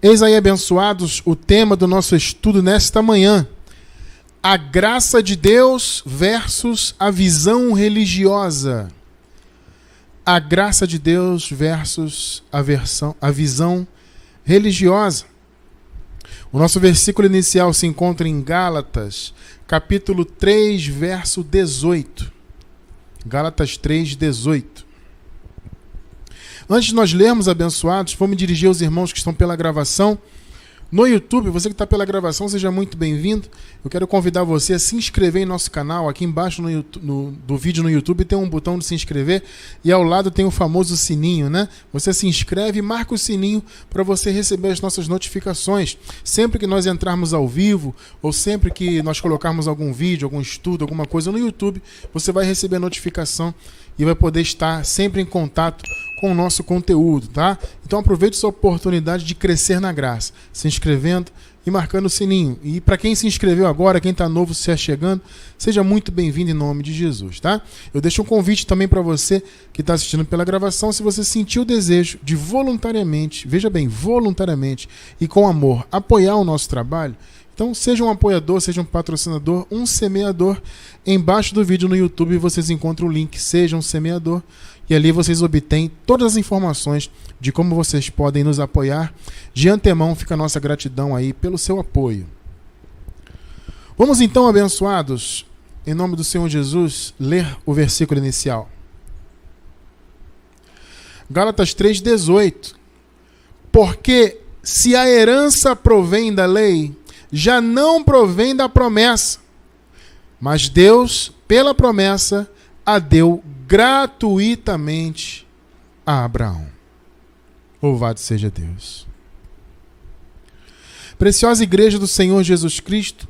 Eis aí, abençoados, o tema do nosso estudo nesta manhã. A graça de Deus versus a visão religiosa. A graça de Deus versus a visão religiosa. O nosso versículo inicial se encontra em Gálatas, capítulo 3, verso 18. Gálatas 3, 18. Antes de nós lermos, abençoados, vou me dirigir aos irmãos que estão pela gravação. No YouTube, você que está pela gravação, seja muito bem-vindo. Eu quero convidar você a se inscrever em nosso canal. Aqui embaixo do vídeo no YouTube tem um botão de se inscrever e ao lado tem o famoso sininho, né? Você se inscreve e marca o sininho para você receber as nossas notificações. Sempre que nós entrarmos ao vivo ou sempre que nós colocarmos algum vídeo, algum estudo, alguma coisa no YouTube, você vai receber a notificação e vai poder estar sempre em contato com o nosso conteúdo, tá? Então aproveite essa oportunidade de crescer na graça, se inscrevendo e marcando o sininho. E para quem se inscreveu agora, quem está novo se achegando, seja muito bem-vindo em nome de Jesus, tá? Eu deixo um convite também para você que está assistindo pela gravação, se você sentiu o desejo de voluntariamente, veja bem, voluntariamente e com amor, apoiar o nosso trabalho, então seja um apoiador, seja um patrocinador, um semeador. Embaixo do vídeo no YouTube vocês encontram o link Seja um Semeador e ali vocês obtêm todas as informações de como vocês podem nos apoiar. De antemão fica a nossa gratidão aí pelo seu apoio. Vamos então, abençoados, em nome do Senhor Jesus, ler o versículo inicial. Gálatas 3,18. Porque se a herança provém da lei, já não provém da promessa, mas Deus, pela promessa, a deu gratuitamente a Abraão. Louvado seja Deus. Preciosa igreja do Senhor Jesus Cristo,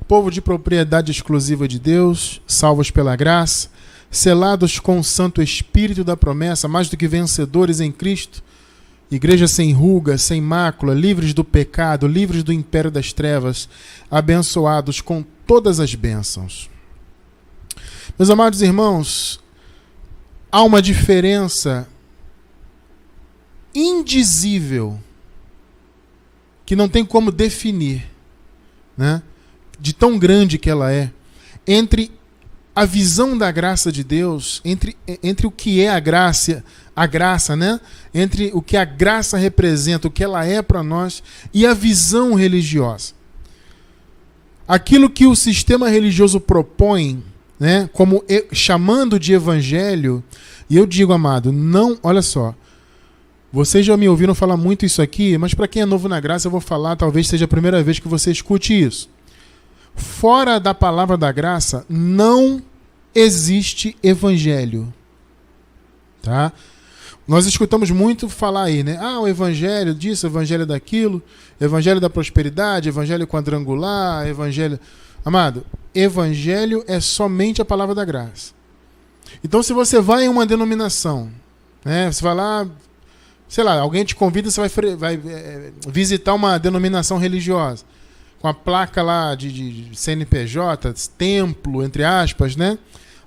povo de propriedade exclusiva de Deus, salvos pela graça, selados com o Santo Espírito da promessa, mais do que vencedores em Cristo, igreja sem ruga, sem mácula, livres do pecado, livres do império das trevas, abençoados com todas as bênçãos. Meus amados irmãos, há uma diferença indizível que não tem como definir, né? De tão grande que ela é, entre a visão da graça de Deus, entre o que é a graça, né? Entre o que a graça representa, o que ela é para nós, e a visão religiosa. Aquilo que o sistema religioso propõe, né, como chamando de evangelho, e eu digo, amado, não, olha só, vocês já me ouviram falar muito isso aqui, mas para quem é novo na graça eu vou falar, talvez seja a primeira vez que você escute isso. Fora da palavra da graça, não existe evangelho. Tá? Nós escutamos muito falar aí, né? Ah, o evangelho disso, o evangelho daquilo, evangelho da prosperidade, evangelho quadrangular, evangelho... Amado, evangelho é somente a palavra da graça. Então, se você vai em uma denominação, né? Você vai lá, sei lá, alguém te convida, você vai visitar uma denominação religiosa, com a placa lá de CNPJ, templo, entre aspas, né?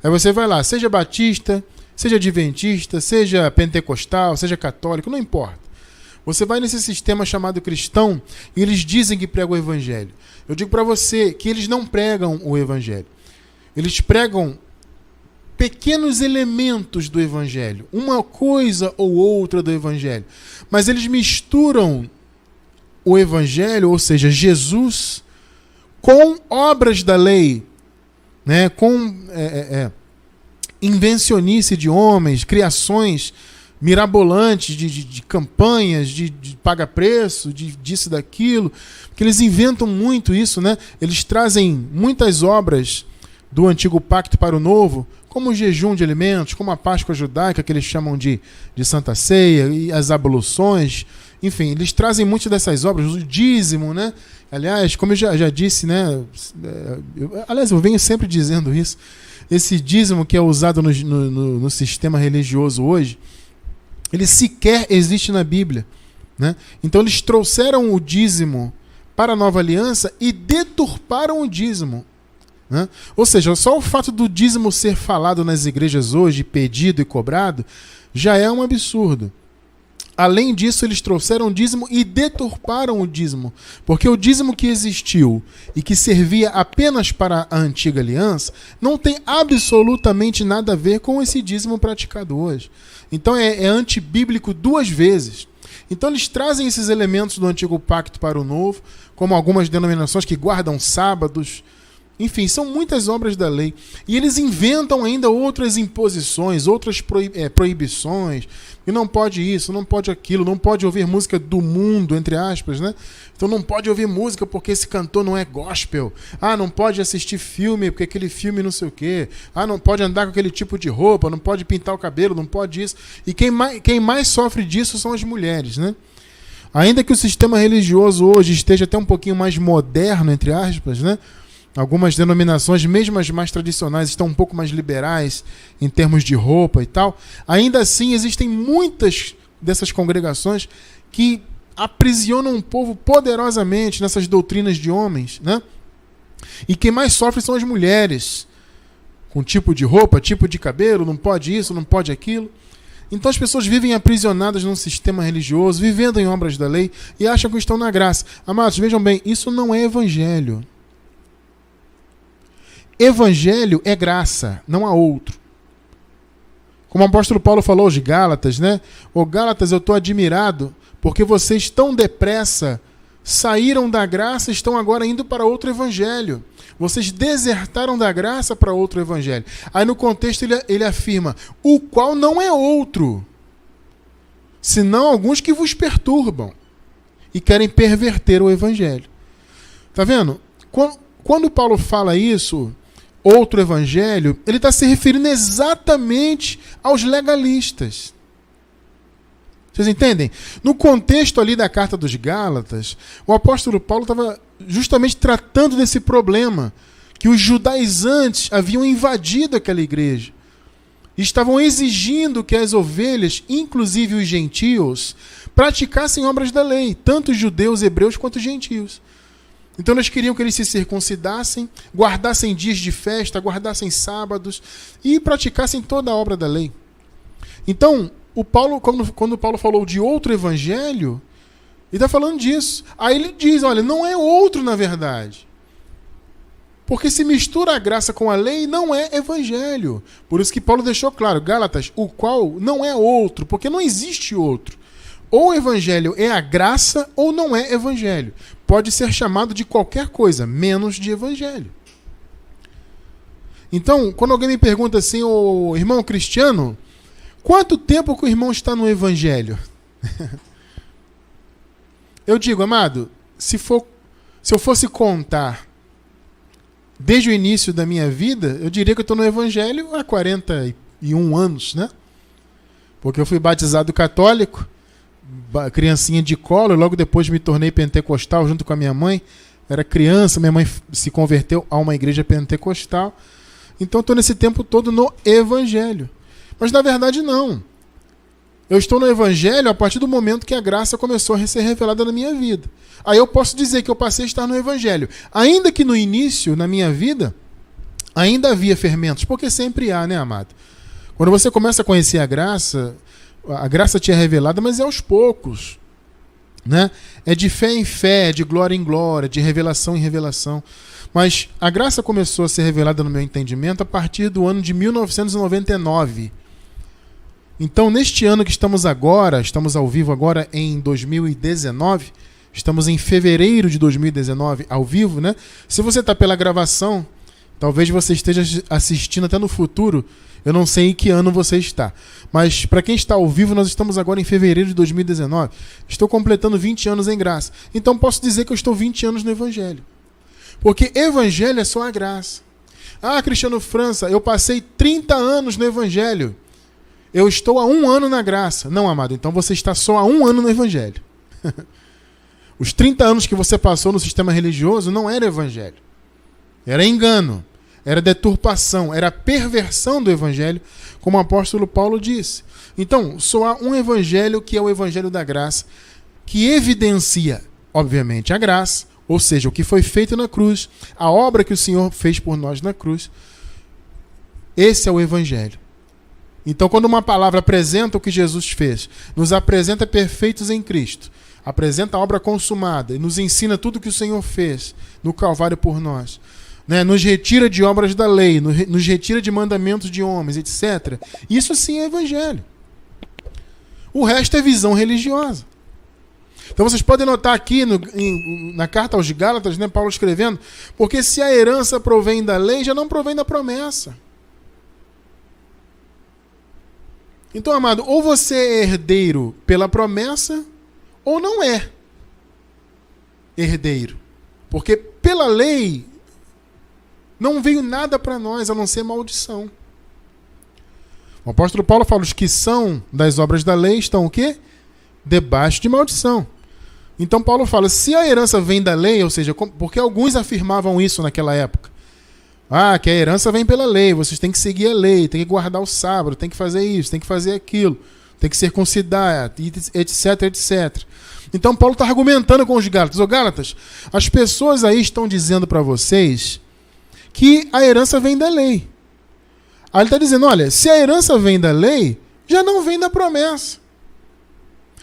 Aí você vai lá, seja batista, seja adventista, seja pentecostal, seja católico, não importa. Você vai nesse sistema chamado cristão e eles dizem que pregam o evangelho. Eu digo para você que eles não pregam o evangelho. Eles pregam pequenos elementos do evangelho, uma coisa ou outra do evangelho. Mas eles misturam o evangelho, ou seja, Jesus, com obras da lei, né? Com invencionice de homens, criações mirabolantes de campanhas, de paga-preço, disso e daquilo, porque eles inventam muito isso, né? Eles trazem muitas obras do Antigo Pacto para o Novo, como o jejum de alimentos, como a Páscoa judaica, que eles chamam de Santa Ceia, e as abluções, enfim, eles trazem muitas dessas obras, o dízimo, né? Aliás, como eu já disse, né? Eu venho sempre dizendo isso, esse dízimo que é usado no sistema religioso hoje, ele sequer existe na Bíblia, né? Então eles trouxeram o dízimo para a nova aliança e deturparam o dízimo, né? Ou seja, só o fato do dízimo ser falado nas igrejas hoje, pedido e cobrado, já é um absurdo. Além disso, eles trouxeram o dízimo e deturparam o dízimo. Porque o dízimo que existiu e que servia apenas para a antiga aliança não tem absolutamente nada a ver com esse dízimo praticado hoje. Então é antibíblico duas vezes. Então eles trazem esses elementos do antigo pacto para o novo, como algumas denominações que guardam sábados. Enfim, são muitas obras da lei. E eles inventam ainda outras imposições, outras proibições. E não pode isso, não pode aquilo, não pode ouvir música do mundo, entre aspas, né? Então não pode ouvir música porque esse cantor não é gospel. Ah, não pode assistir filme porque aquele filme não sei o quê. Ah, não pode andar com aquele tipo de roupa, não pode pintar o cabelo, não pode isso. E quem mais sofre disso são as mulheres, né? Ainda que o sistema religioso hoje esteja até um pouquinho mais moderno, entre aspas, né? Algumas denominações, mesmo as mais tradicionais, estão um pouco mais liberais em termos de roupa e tal. Ainda assim, existem muitas dessas congregações que aprisionam o povo poderosamente nessas doutrinas de homens, né? E quem mais sofre são as mulheres, com tipo de roupa, tipo de cabelo, não pode isso, não pode aquilo. Então as pessoas vivem aprisionadas num sistema religioso, vivendo em obras da lei e acham que estão na graça. Amados, vejam bem, isso não é evangelho. Evangelho é graça, não há outro. Como o apóstolo Paulo falou aos Gálatas, né? Ô Gálatas, eu estou admirado porque vocês tão depressa saíram da graça e estão agora indo para outro evangelho. Vocês desertaram da graça para outro evangelho. Aí no contexto ele afirma, o qual não é outro, senão alguns que vos perturbam e querem perverter o evangelho. Tá vendo? Quando Paulo fala isso, outro evangelho, ele está se referindo exatamente aos legalistas. Vocês entendem? No contexto ali da carta dos Gálatas, o apóstolo Paulo estava justamente tratando desse problema, que os judaizantes haviam invadido aquela igreja. E estavam exigindo que as ovelhas, inclusive os gentios, praticassem obras da lei, tanto os judeus, hebreus, quanto os gentios. Então eles queriam que eles se circuncidassem, guardassem dias de festa, guardassem sábados e praticassem toda a obra da lei. Então, o Paulo, quando Paulo falou de outro evangelho, ele está falando disso. Aí ele diz, olha, não é outro na verdade. Porque se mistura a graça com a lei, não é evangelho. Por isso que Paulo deixou claro, Gálatas, o qual não é outro, porque não existe outro. Ou o evangelho é a graça ou não é evangelho. Pode ser chamado de qualquer coisa, menos de evangelho. Então, quando alguém me pergunta assim, ô irmão Cristiano, quanto tempo que o irmão está no evangelho? Eu digo, amado, se eu fosse contar desde o início da minha vida, eu diria que eu estou no evangelho há 41 anos, né? Porque eu fui batizado católico, criancinha de colo, e logo depois me tornei pentecostal junto com a minha mãe. Era criança, minha mãe se converteu a uma igreja pentecostal. Então estou nesse tempo todo no evangelho. Mas na verdade não. Eu estou no evangelho a partir do momento que a graça começou a ser revelada na minha vida. Aí eu posso dizer que eu passei a estar no evangelho. Ainda que no início, na minha vida, ainda havia fermentos, porque sempre há, né, amado? Quando você começa a conhecer a graça te é revelada, mas é aos poucos, né? É de fé em fé, de glória em glória, de revelação em revelação. Mas a graça começou a ser revelada no meu entendimento a partir do ano de 1999. Então, neste ano que estamos agora, estamos ao vivo agora em 2019, estamos em fevereiro de 2019 ao vivo, né? Se você está pela gravação, talvez você esteja assistindo até no futuro. Eu não sei em que ano você está. Mas para quem está ao vivo, nós estamos agora em fevereiro de 2019. Estou completando 20 anos em graça. Então posso dizer que eu estou 20 anos no evangelho. Porque evangelho é só a graça. Ah, Cristiano França, eu passei 30 anos no evangelho. Eu estou há 1 ano na graça. Não, amado, então você está só há 1 ano no evangelho. Os 30 anos que você passou no sistema religioso não era evangelho. Era engano. Era deturpação, era perversão do evangelho, como o apóstolo Paulo disse. Então, só há um evangelho que é o evangelho da graça, que evidencia, obviamente, a graça, ou seja, o que foi feito na cruz, a obra que o Senhor fez por nós na cruz. Esse é o evangelho. Então, quando uma palavra apresenta o que Jesus fez, nos apresenta perfeitos em Cristo, apresenta a obra consumada e nos ensina tudo o que o Senhor fez no Calvário por nós, né? Nos retira de obras da lei, nos retira de mandamentos de homens, etc. Isso sim é evangelho. O resto é visão religiosa. Então vocês podem notar aqui na carta aos Gálatas, né, Paulo escrevendo, porque se a herança provém da lei, já não provém da promessa. Então, amado, ou você é herdeiro pela promessa, ou não é herdeiro. Porque pela lei não veio nada para nós, a não ser maldição. O apóstolo Paulo fala, os que são das obras da lei estão o quê? Debaixo de maldição. Então Paulo fala, se a herança vem da lei, ou seja, porque alguns afirmavam isso naquela época. Que a herança vem pela lei, vocês têm que seguir a lei, têm que guardar o sábado, têm que fazer isso, têm que fazer aquilo, têm que circuncidar, etc, etc. Então Paulo está argumentando com os Gálatas. Gálatas, as pessoas aí estão dizendo para vocês que a herança vem da lei. Aí ele está dizendo, olha, se a herança vem da lei, já não vem da promessa.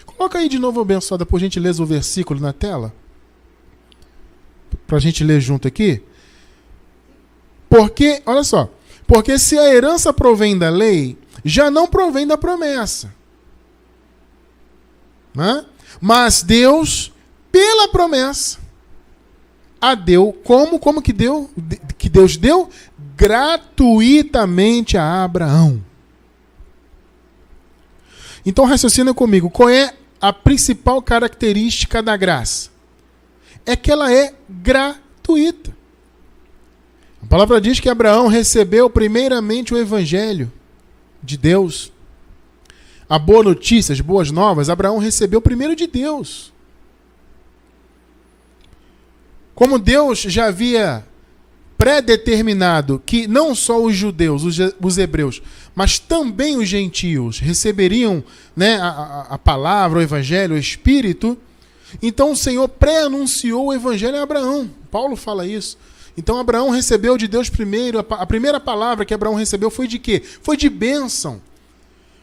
Coloca aí de novo, abençoada, por gentileza, o versículo na tela. Para a gente ler junto aqui. Porque, olha só, porque se a herança provém da lei, já não provém da promessa. Né? Mas Deus, pela promessa, a deu, como que deu? Que Deus deu gratuitamente a Abraão. Então raciocina comigo, qual é a principal característica da graça? É que ela é gratuita. A palavra diz que Abraão recebeu primeiramente o evangelho de Deus. A boa notícia, as boas novas, Abraão recebeu primeiro de Deus. Como Deus já havia predeterminado que não só os judeus, os hebreus, mas também os gentios receberiam, né, a palavra, o evangelho, o Espírito, então o Senhor pré-anunciou o evangelho a Abraão. Paulo fala isso. Então Abraão recebeu de Deus primeiro, a primeira palavra que Abraão recebeu foi de quê? Foi de bênção.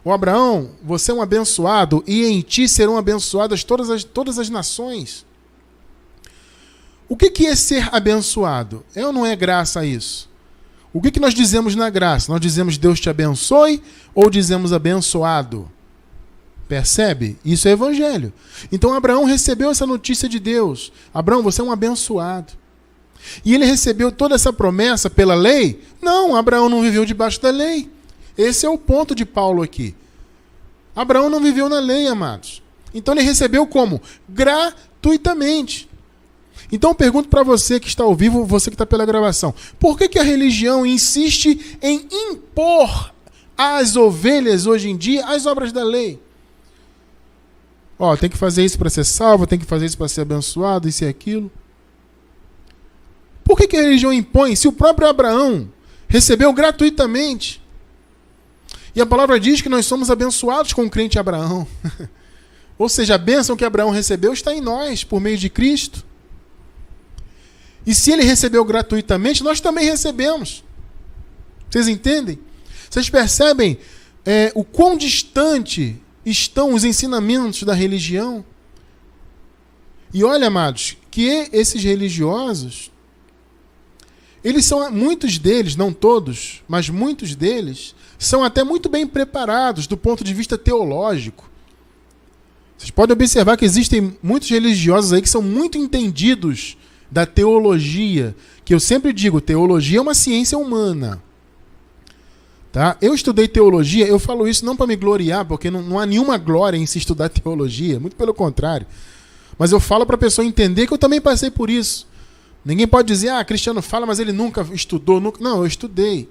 O Abraão, você é um abençoado e em ti serão abençoadas todas as nações. O que é ser abençoado? É ou não é graça a isso? O que nós dizemos na graça? Nós dizemos Deus te abençoe ou dizemos abençoado? Percebe? Isso é evangelho. Então Abraão recebeu essa notícia de Deus. Abraão, você é um abençoado. E ele recebeu toda essa promessa pela lei? Não, Abraão não viveu debaixo da lei. Esse é o ponto de Paulo aqui. Abraão não viveu na lei, amados. Então ele recebeu como? Gratuitamente. Então eu pergunto para você que está ao vivo, você que está pela gravação, por que a religião insiste em impor às ovelhas hoje em dia as obras da lei? Tem que fazer isso para ser salvo, tem que fazer isso para ser abençoado, isso e aquilo. Por que a religião impõe se o próprio Abraão recebeu gratuitamente? E a palavra diz que nós somos abençoados com o crente Abraão. Ou seja, a bênção que Abraão recebeu está em nós, por meio de Cristo. E se ele recebeu gratuitamente, nós também recebemos. Vocês entendem? Vocês percebem o quão distante estão os ensinamentos da religião? E olha, amados, que esses religiosos, muitos deles, não todos, mas muitos deles, são até muito bem preparados do ponto de vista teológico. Vocês podem observar que existem muitos religiosos aí que são muito entendidos da teologia, que eu sempre digo, teologia é uma ciência humana. Tá? Eu estudei teologia, eu falo isso não para me gloriar, porque não há nenhuma glória em se estudar teologia, muito pelo contrário. Mas eu falo para a pessoa entender que eu também passei por isso. Ninguém pode dizer, Cristiano fala, mas ele nunca estudou. Não, eu estudei.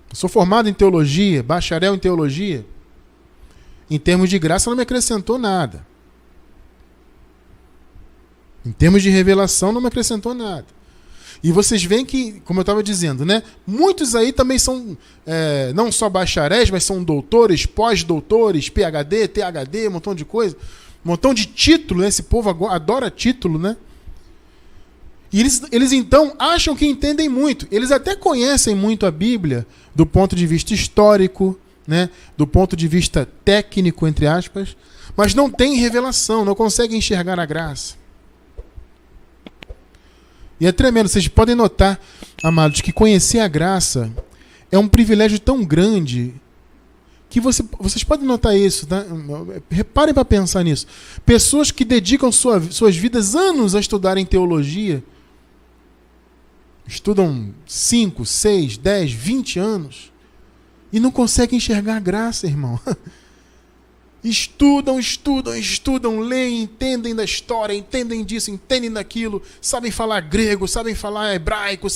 Eu sou formado em teologia, bacharel em teologia. Em termos de graça não me acrescentou nada. Em termos de revelação não me acrescentou nada. E vocês veem que, como eu estava dizendo, né, muitos aí também são não só bacharéis, mas são doutores, pós-doutores, PhD, ThD, um montão de coisa. Um montão de título, né? Esse povo adora título, né? E eles então acham que entendem muito. Eles até conhecem muito a Bíblia do ponto de vista histórico, né? Do ponto de vista técnico, entre aspas, mas não tem revelação, não conseguem enxergar a graça. E é tremendo, vocês podem notar, amados, que conhecer a graça é um privilégio tão grande que vocês podem notar isso, tá? Reparem para pensar nisso. Pessoas que dedicam suas vidas anos a estudarem teologia, estudam 5, 6, 10, 20 anos e não conseguem enxergar a graça, irmão. Estudam, leem, entendem da história, entendem disso, entendem daquilo, sabem falar grego, sabem falar hebraico,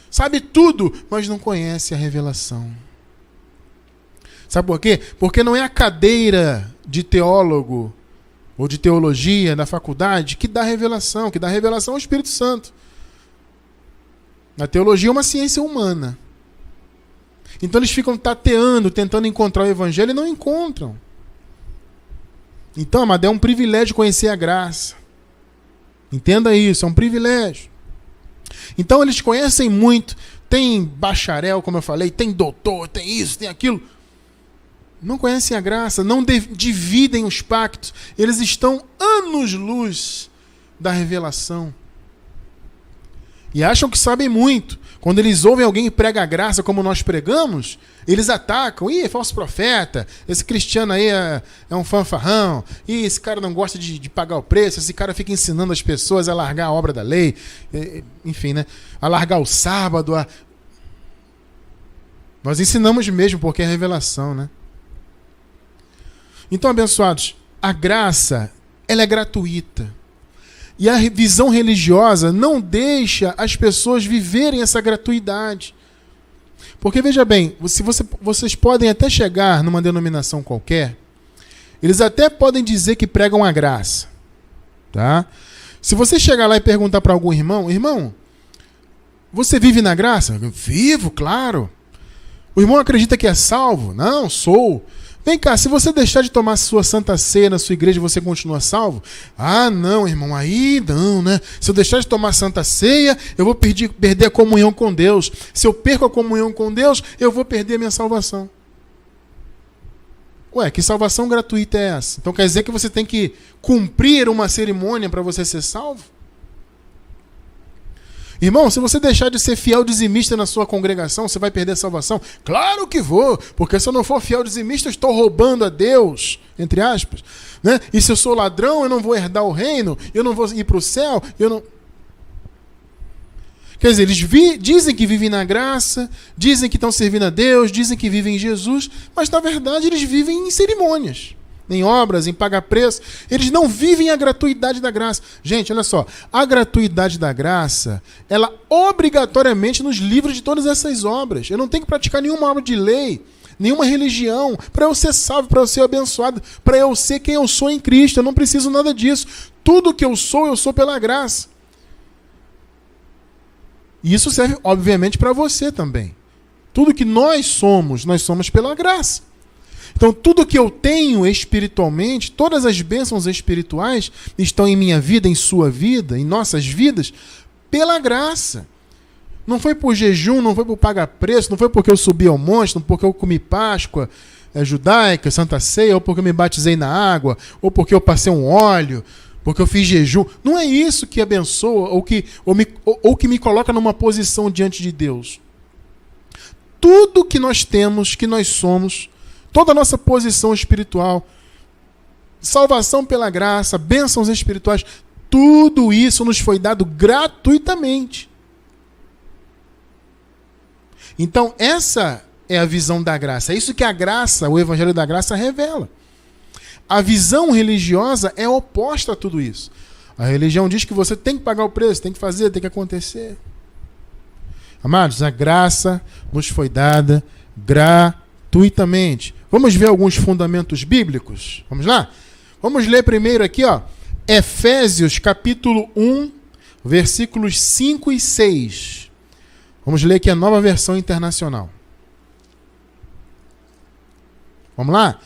sabe tudo, mas não conhece a revelação. Sabe por quê? Porque não é a cadeira de teólogo ou de teologia na faculdade que dá revelação, que dá revelação ao Espírito Santo. A teologia é uma ciência humana. Então eles ficam tateando, tentando encontrar o evangelho e não encontram. Então, amado, é um privilégio conhecer a graça. Entenda isso, é um privilégio. Então eles conhecem muito, tem bacharel, como eu falei, tem doutor, tem isso, tem aquilo. Não conhecem a graça, não dividem os pactos. Eles estão anos-luz da revelação. E acham que sabem muito. Quando eles ouvem alguém que prega a graça como nós pregamos, eles atacam. Ih, é falso profeta. Esse cristiano aí é um fanfarrão. Ih, esse cara não gosta de pagar o preço. Esse cara fica ensinando as pessoas a largar a obra da lei. Enfim, né? A largar o sábado. Nós ensinamos mesmo, porque é revelação, né? Então, abençoados, a graça, ela é gratuita. E a visão religiosa não deixa as pessoas viverem essa gratuidade. Porque, veja bem, vocês podem até chegar numa denominação qualquer, eles até podem dizer que pregam a graça. Tá? Se você chegar lá e perguntar para algum irmão, você vive na graça? Vivo, claro. O irmão acredita que é salvo? Não, sou. Vem cá, se você deixar de tomar sua santa ceia na sua igreja, você continua salvo? Ah, não, irmão, aí não, né? Se eu deixar de tomar santa ceia, eu vou perder a comunhão com Deus. Se eu perco a comunhão com Deus, eu vou perder a minha salvação. Ué, que salvação gratuita é essa? Então quer dizer que você tem que cumprir uma cerimônia para você ser salvo? Irmão, se você deixar de ser fiel dizimista na sua congregação, você vai perder a salvação? Claro que vou, porque se eu não for fiel dizimista, eu estou roubando a Deus, entre aspas. Né? E se eu sou ladrão, eu não vou herdar o reino, eu não vou ir para o céu, eu não... Quer dizer, eles dizem que vivem na graça, dizem que estão servindo a Deus, dizem que vivem em Jesus, mas na verdade eles vivem em cerimônias. Em obras, em pagar preço, eles não vivem a gratuidade da graça. Gente, olha só, a gratuidade da graça, ela obrigatoriamente nos livra de todas essas obras. Eu não tenho que praticar nenhuma obra de lei, nenhuma religião, para eu ser salvo, para eu ser abençoado, para eu ser quem eu sou em Cristo. Eu não preciso nada disso. Tudo que eu sou pela graça. E isso serve, obviamente, para você também. Tudo que nós somos pela graça. Então, tudo que eu tenho espiritualmente, todas as bênçãos espirituais estão em minha vida, em sua vida, em nossas vidas, pela graça. Não foi por jejum, não foi por pagar preço, não foi porque eu subi ao monte, não porque eu comi Páscoa judaica, Santa Ceia, ou porque eu me batizei na água, ou porque eu passei um óleo, porque eu fiz jejum. Não é isso que abençoa ou que me coloca numa posição diante de Deus. Tudo que nós temos, que nós somos, toda a nossa posição espiritual, salvação pela graça, bênçãos espirituais, tudo isso nos foi dado gratuitamente. Então, essa é a visão da graça. É isso que a graça, o Evangelho da Graça, revela. A visão religiosa é oposta a tudo isso. A religião diz que você tem que pagar o preço, tem que fazer, tem que acontecer. Amados, a graça nos foi dada gratuitamente. Vamos ver alguns fundamentos bíblicos? Vamos lá? Vamos ler primeiro aqui, ó, Efésios capítulo 1, versículos 5 e 6. Vamos ler aqui a Nova Versão Internacional. Vamos lá?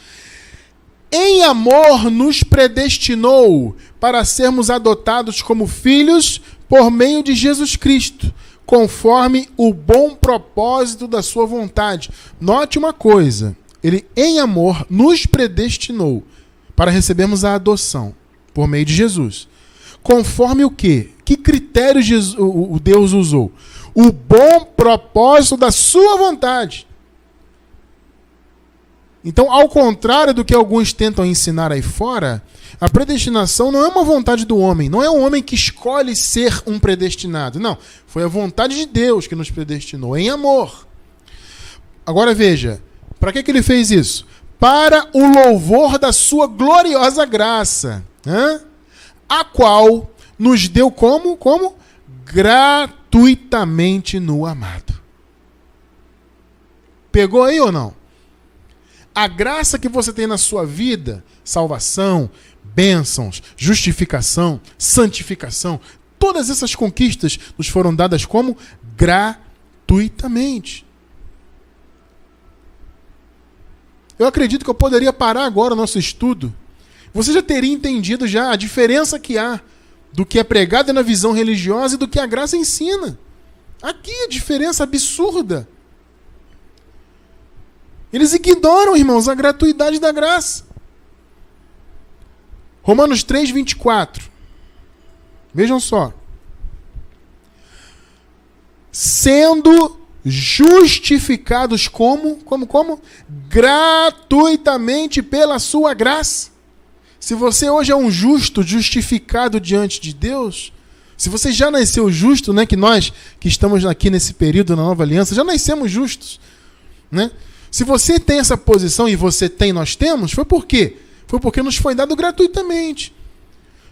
Em amor nos predestinou para sermos adotados como filhos por meio de Jesus Cristo, conforme o bom propósito da sua vontade. Note uma coisa, ele em amor nos predestinou para recebermos a adoção por meio de Jesus. Conforme o quê? Que critério o Deus usou? O bom propósito da sua vontade. Então, ao contrário do que alguns tentam ensinar aí fora, a predestinação não é uma vontade do homem. Não é o homem que escolhe ser um predestinado. Não, foi a vontade de Deus que nos predestinou, em amor. Agora veja, para que ele fez isso? Para o louvor da sua gloriosa graça, a qual nos deu como? Gratuitamente no amado. Pegou aí ou não? A graça que você tem na sua vida, salvação, bênçãos, justificação, santificação, todas essas conquistas nos foram dadas como gratuitamente. Eu acredito que eu poderia parar agora o nosso estudo. Você já teria entendido já a diferença que há do que é pregado na visão religiosa e do que a graça ensina. Aqui a diferença absurda. Eles ignoram, irmãos, a gratuidade da graça. Romanos 3, 24. Vejam só. Sendo justificados como? Gratuitamente pela sua graça. Se você hoje é um justo, justificado diante de Deus, se você já nasceu justo, né, que nós que estamos aqui nesse período na nova aliança, já nascemos justos, né? Se você tem essa posição e você tem, nós temos, foi por quê? Foi porque nos foi dado gratuitamente.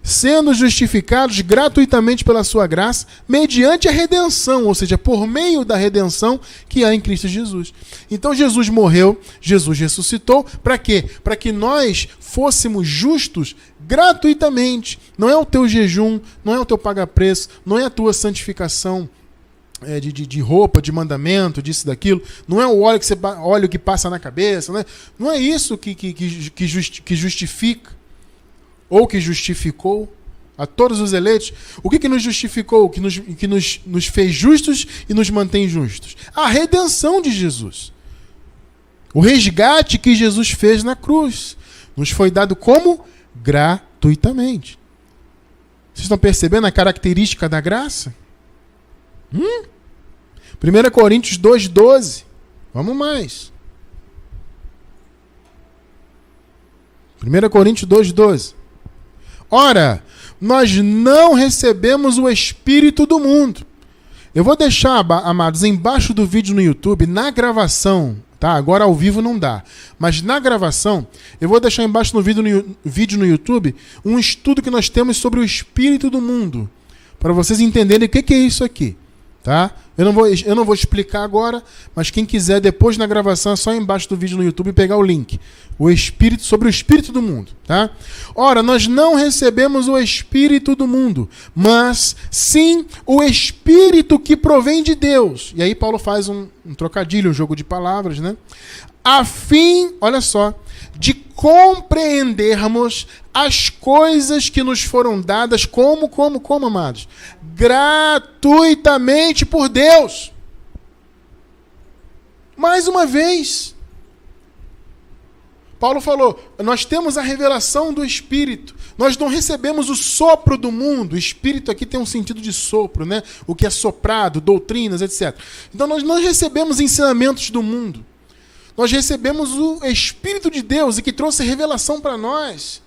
Sendo justificados gratuitamente pela sua graça, mediante a redenção, ou seja, por meio da redenção que há em Cristo Jesus. Então Jesus morreu, Jesus ressuscitou, para quê? Para que nós fôssemos justos gratuitamente. Não é o teu jejum, não é o teu paga-preço, não é a tua santificação de roupa, de mandamento, disso, daquilo. Não é o óleo que passa na cabeça, né? Não é isso que justifica. Ou que justificou a todos os eleitos. O que nos justificou? Que nos fez justos e nos mantém justos? A redenção de Jesus. O resgate que Jesus fez na cruz. Nos foi dado como? Gratuitamente. Vocês estão percebendo a característica da graça? 1 Coríntios 2,12. Vamos mais. 1 Coríntios 2,12. Ora, nós não recebemos o Espírito do mundo. Eu vou deixar, amados, embaixo do vídeo no YouTube, na gravação, tá? Agora ao vivo não dá. Mas na gravação, eu vou deixar embaixo no vídeo no YouTube um estudo que nós temos sobre o Espírito do mundo. Para vocês entenderem o que é isso aqui. Tá? Eu não vou explicar agora, mas quem quiser depois na gravação é só embaixo do vídeo no YouTube pegar o link. Sobre o Espírito do mundo. Tá? Ora, nós não recebemos o Espírito do mundo, mas sim o Espírito que provém de Deus. E aí Paulo faz um trocadilho, um jogo de palavras, né? A fim, olha só, de compreendermos as coisas que nos foram dadas como, amados? Gratuitamente por Deus. Mais uma vez, Paulo falou, nós temos a revelação do Espírito. Nós não recebemos o sopro do mundo. O Espírito aqui tem um sentido de sopro, né? O que é soprado, doutrinas, etc. Então nós não recebemos ensinamentos do mundo. Nós recebemos o Espírito de Deus e que trouxe revelação para nós,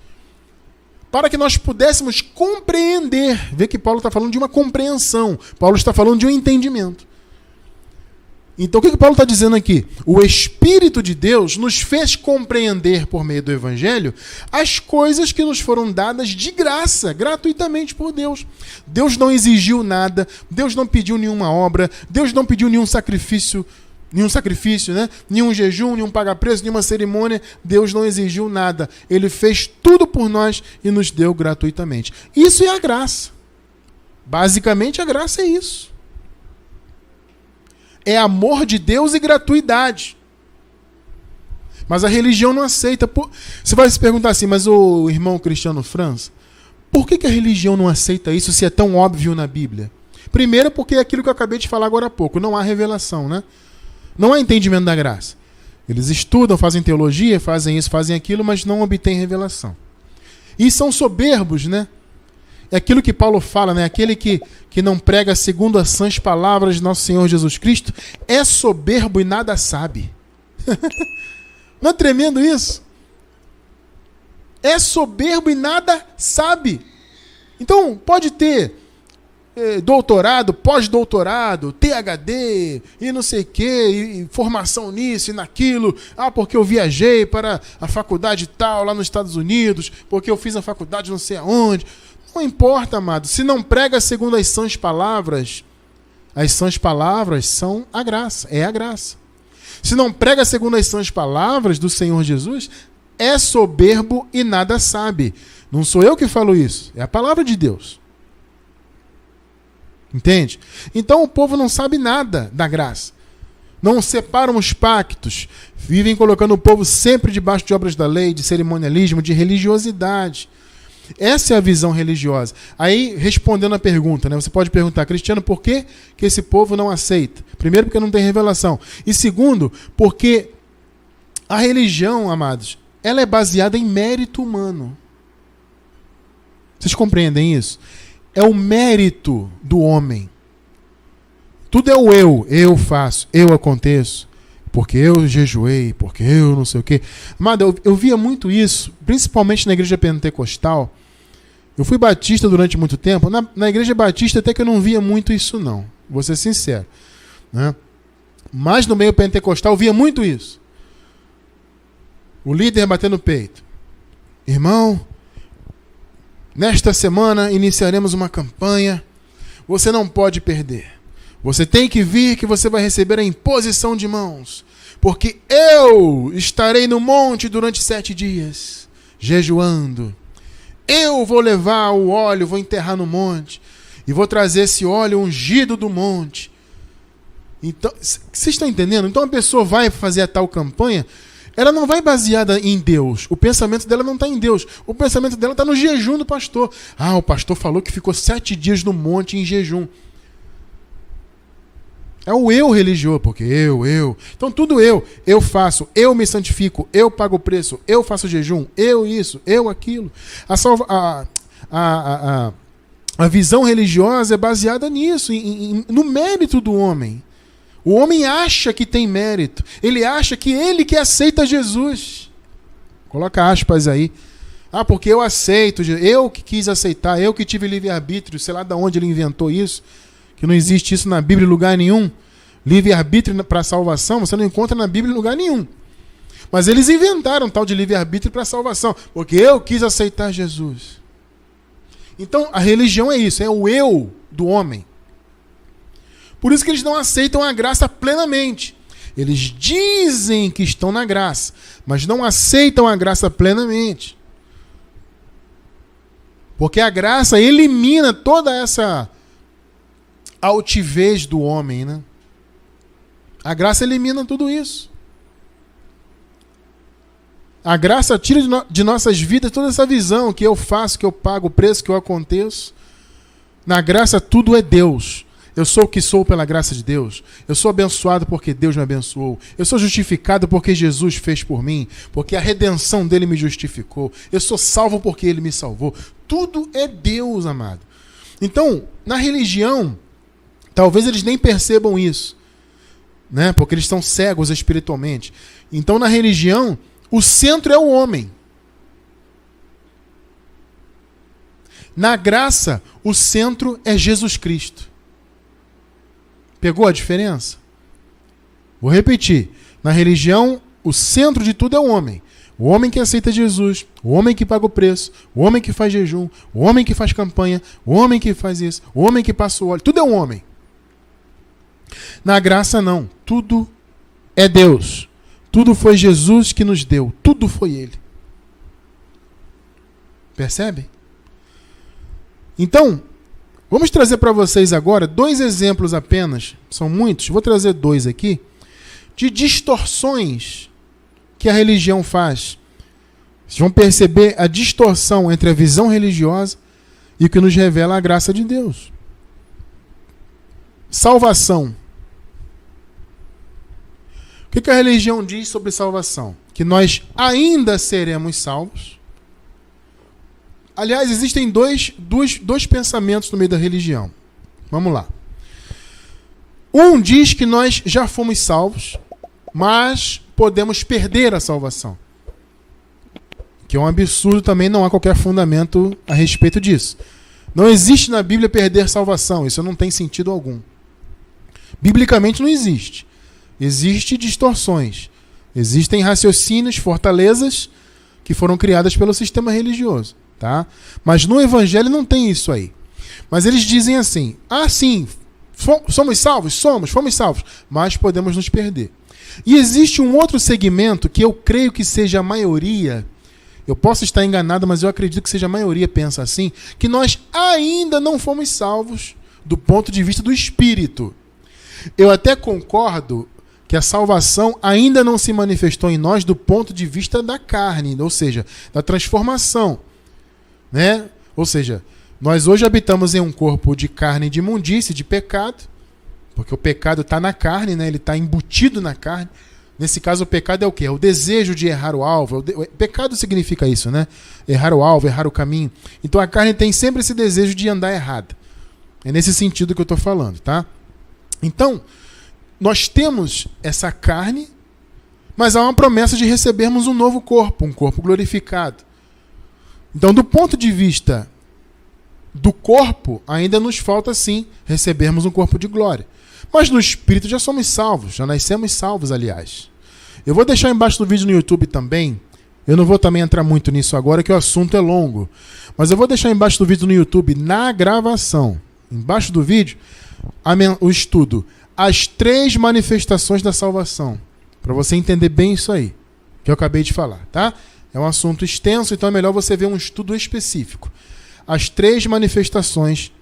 para que nós pudéssemos compreender. Vê que Paulo está falando de uma compreensão. Paulo está falando de um entendimento. Então o que Paulo está dizendo aqui? O Espírito de Deus nos fez compreender por meio do Evangelho as coisas que nos foram dadas de graça, gratuitamente por Deus. Deus não exigiu nada, Deus não pediu nenhuma obra, Deus não pediu nenhum sacrifício, né? Nenhum jejum, nenhum paga-preço, nenhuma cerimônia. Deus não exigiu nada. Ele fez tudo por nós e nos deu gratuitamente. Isso é a graça. Basicamente, a graça é isso. É amor de Deus e gratuidade. Mas a religião não aceita. Você vai se perguntar assim, mas o irmão Cristiano França, Por que a religião não aceita isso se é tão óbvio na Bíblia? Primeiro, porque é aquilo que eu acabei de falar agora há pouco. Não há revelação, né? Não há entendimento da graça. Eles estudam, fazem teologia, fazem isso, fazem aquilo, mas não obtêm revelação. E são soberbos, né? É aquilo que Paulo fala, né? Aquele que não prega segundo as sãs palavras de nosso Senhor Jesus Cristo é soberbo e nada sabe. Não é tremendo isso? É soberbo e nada sabe. Então, pode ter doutorado, pós-doutorado, THD e não sei o quê, e formação nisso e naquilo. Porque eu viajei para a faculdade tal lá nos Estados Unidos, porque eu fiz a faculdade não sei aonde. Não importa, amado. Se não prega segundo as sãs palavras são a graça, é a graça. Se não prega segundo as sãs palavras do Senhor Jesus, é soberbo e nada sabe. Não sou eu que falo isso, é a palavra de Deus. Entende? Então o povo não sabe nada da graça. Não separam os pactos. Vivem colocando o povo sempre debaixo de obras da lei, de cerimonialismo, de religiosidade. Essa é a visão religiosa. Aí, respondendo a pergunta, né, você pode perguntar, Cristiano, por que esse povo não aceita? Primeiro, porque não tem revelação. E segundo, porque a religião, amados, ela é baseada em mérito humano. Vocês compreendem isso? É o mérito do homem. Tudo é o eu faço, eu aconteço, porque eu jejuei, porque eu não sei o quê. Amado, eu via muito isso, principalmente na igreja pentecostal. Eu fui batista durante muito tempo. Na igreja batista até que eu não via muito isso não, vou ser sincero, né? Mas no meio pentecostal eu via muito isso. O líder batendo no peito. Irmão, nesta semana iniciaremos uma campanha. Você não pode perder. Você tem que vir que você vai receber a imposição de mãos. Porque eu estarei no monte durante 7 dias, jejuando. Eu vou levar o óleo, vou enterrar no monte. E vou trazer esse óleo ungido do monte. Então, vocês estão entendendo? Então a pessoa vai fazer a tal campanha, ela não vai baseada em Deus. O pensamento dela não está em Deus. O pensamento dela está no jejum do pastor. O pastor falou que ficou 7 dias no monte em jejum. É o eu religioso, porque eu. Então tudo eu faço, eu me santifico, eu pago o preço, eu faço jejum, eu isso, eu aquilo. A visão religiosa é baseada nisso, no mérito do homem. O homem acha que tem mérito, ele acha que ele que aceita Jesus. Coloca aspas aí. Porque eu aceito, eu que quis aceitar, eu que tive livre-arbítrio, sei lá de onde ele inventou isso. Que não existe isso na Bíblia em lugar nenhum. Livre-arbítrio para salvação, você não encontra na Bíblia em lugar nenhum. Mas eles inventaram tal de livre-arbítrio para salvação, porque eu quis aceitar Jesus. Então, a religião é isso, é o eu do homem. Por isso que eles não aceitam a graça plenamente. Eles dizem que estão na graça, mas não aceitam a graça plenamente. Porque a graça elimina toda essa altivez do homem, né? A graça elimina tudo isso. A graça tira de nossas vidas toda essa visão que eu faço, que eu pago o preço, que eu aconteço. Na graça tudo é Deus. Eu sou o que sou pela graça de Deus. Eu sou abençoado porque Deus me abençoou. Eu sou justificado porque Jesus fez por mim, porque a redenção dele me justificou. Eu sou salvo porque ele me salvou. Tudo é Deus, amado. Então, na religião, talvez eles nem percebam isso, né? Porque eles estão cegos espiritualmente. Então, na religião, o centro é o homem. Na graça, o centro é Jesus Cristo. Pegou a diferença? Vou repetir. Na religião, o centro de tudo é o homem. O homem que aceita Jesus, o homem que paga o preço, o homem que faz jejum, o homem que faz campanha, o homem que faz isso, o homem que passa o óleo. Tudo é um homem. Na graça, não. Tudo é Deus. Tudo foi Jesus que nos deu. Tudo foi Ele. Percebe? Então, vamos trazer para vocês agora 2 exemplos apenas, são muitos, vou trazer 2 aqui, de distorções que a religião faz. Vocês vão perceber a distorção entre a visão religiosa e que nos revela a graça de Deus. Salvação. O que a religião diz sobre salvação? Que nós ainda seremos salvos. Aliás, existem dois pensamentos no meio da religião. Vamos lá. Um diz que nós já fomos salvos, mas podemos perder a salvação. Que é um absurdo também, não há qualquer fundamento a respeito disso. Não existe na Bíblia perder salvação, isso não tem sentido algum. Biblicamente não existe. Existem distorções. Existem raciocínios, fortalezas que foram criadas pelo sistema religioso. Tá? Mas no Evangelho não tem isso aí. Mas eles dizem assim, sim, somos salvos? Fomos salvos, mas podemos nos perder. E existe um outro segmento que eu creio que seja a maioria, eu posso estar enganado, mas eu acredito que seja a maioria pensa assim, que nós ainda não fomos salvos do ponto de vista do Espírito. Eu até concordo que a salvação ainda não se manifestou em nós do ponto de vista da carne, ou seja, da transformação. Né? Ou seja, nós hoje habitamos em um corpo de carne de imundície, de pecado, porque o pecado está na carne, né? Ele está embutido na carne. Nesse caso, o pecado é o quê? É o desejo de errar o alvo. Pecado significa isso, né? Errar o alvo, errar o caminho. Então a carne tem sempre esse desejo de andar errado. É nesse sentido que eu estou falando, tá? Então, nós temos essa carne, mas há uma promessa de recebermos um novo corpo, um corpo glorificado. Então, do ponto de vista do corpo, ainda nos falta, sim, recebermos um corpo de glória. Mas no Espírito já somos salvos, já nascemos salvos, aliás. Eu vou deixar embaixo do vídeo no YouTube também, eu não vou também entrar muito nisso agora, que o assunto é longo, mas eu vou deixar embaixo do vídeo no YouTube, na gravação, embaixo do vídeo, o estudo, as 3 manifestações da salvação, para você entender bem isso aí, que eu acabei de falar, tá? É um assunto extenso, então é melhor você ver um estudo específico. As 3 manifestações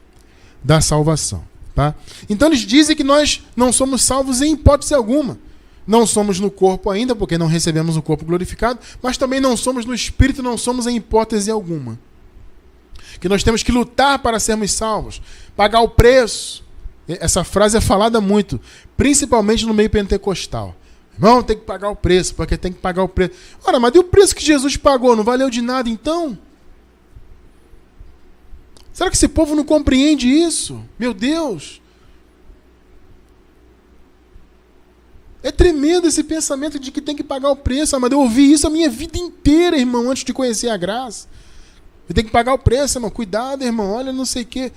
da salvação. Tá? Então eles dizem que nós não somos salvos em hipótese alguma. Não somos no corpo ainda, porque não recebemos o corpo glorificado, mas também não somos no espírito, não somos em hipótese alguma. Que nós temos que lutar para sermos salvos, pagar o preço. Essa frase é falada muito, principalmente no meio pentecostal. Irmão, tem que pagar o preço, porque tem que pagar o preço. Ora, mas e o preço que Jesus pagou? Não valeu de nada então? Será que esse povo não compreende isso? Meu Deus! É tremendo esse pensamento de que tem que pagar o preço. Mas eu ouvi isso a minha vida inteira, irmão, antes de conhecer a graça. Eu tenho que pagar o preço, irmão. Cuidado, irmão. Olha, não sei o quê.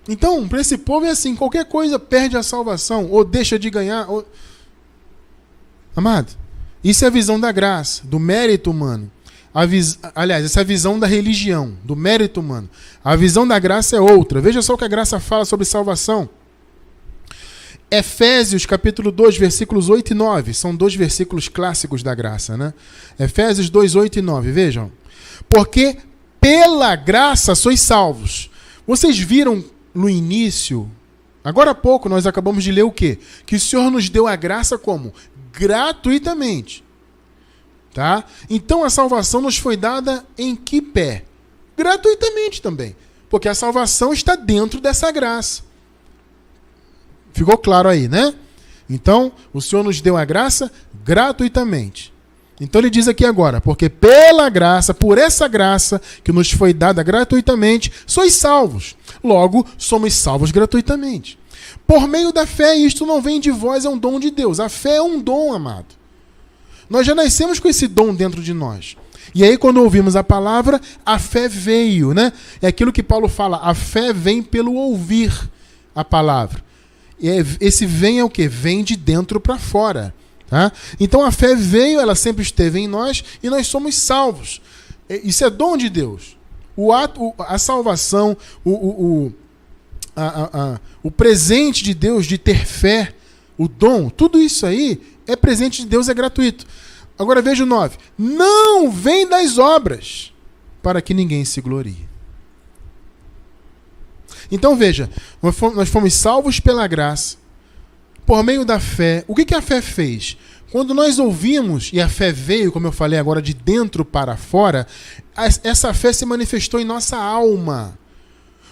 Então, para esse povo é assim, qualquer coisa perde a salvação, ou deixa de ganhar. Ou... Amado, isso é a visão da graça, do mérito humano. Aliás, essa é a visão da religião, do mérito humano. A visão da graça é outra. Veja só o que a graça fala sobre salvação. Efésios capítulo 2, versículos 8 e 9. São 2 versículos clássicos da graça, né? Efésios 2, 8 e 9. Vejam. Porque pela graça sois salvos. Vocês viram no início, agora há pouco nós acabamos de ler o quê? Que o Senhor nos deu a graça como? Gratuitamente. Tá? Então a salvação nos foi dada em que pé? Gratuitamente também. Porque a salvação está dentro dessa graça. Ficou claro aí, né? Então, o Senhor nos deu a graça gratuitamente. Então ele diz aqui agora, porque pela graça, por essa graça que nos foi dada gratuitamente, sois salvos. Logo, somos salvos gratuitamente. Por meio da fé, isto não vem de vós, é um dom de Deus. A fé é um dom, amado. Nós já nascemos com esse dom dentro de nós. E aí, quando ouvimos a palavra, a fé veio, né? É aquilo que Paulo fala, a fé vem pelo ouvir a palavra. E esse vem é o quê? Vem de dentro para fora. Tá? Então a fé veio, ela sempre esteve em nós e nós somos salvos. Isso é dom de Deus. A salvação, o presente de Deus de ter fé, o dom, tudo isso aí é presente de Deus, é gratuito. Agora veja o 9. Não vem das obras, para que ninguém se glorie. Então veja, nós fomos salvos pela graça, por meio da fé. O que a fé fez? Quando nós ouvimos, e a fé veio, como eu falei agora, de dentro para fora, essa fé se manifestou em nossa alma.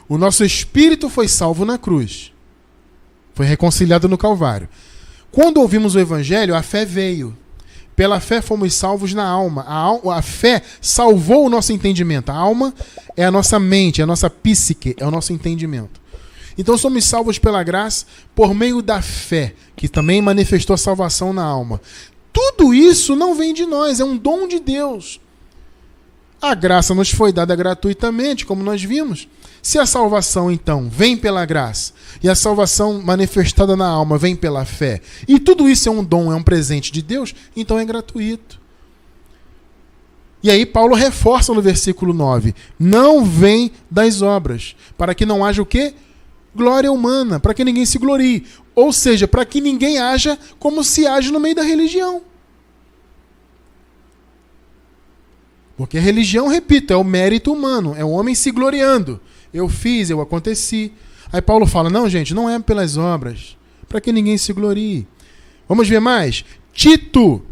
O nosso espírito foi salvo na cruz. Foi reconciliado no Calvário. Quando ouvimos o Evangelho, a fé veio. Pela fé fomos salvos na alma. A fé salvou o nosso entendimento. A alma é a nossa mente, é a nossa psique, é o nosso entendimento. Então somos salvos pela graça por meio da fé, que também manifestou a salvação na alma. Tudo isso não vem de nós, é um dom de Deus. A graça nos foi dada gratuitamente, como nós vimos. Se a salvação, então, vem pela graça, e a salvação manifestada na alma vem pela fé, e tudo isso é um dom, é um presente de Deus, então é gratuito. E aí Paulo reforça no versículo 9, não vem das obras, para que não haja o quê? Glória humana, para que ninguém se glorie. Ou seja, para que ninguém haja como se age no meio da religião. Porque a religião, repito, é o mérito humano, é o homem se gloriando. Eu fiz, eu aconteci. Aí Paulo fala, não, gente, não é pelas obras, para que ninguém se glorie. Vamos ver mais? Tito,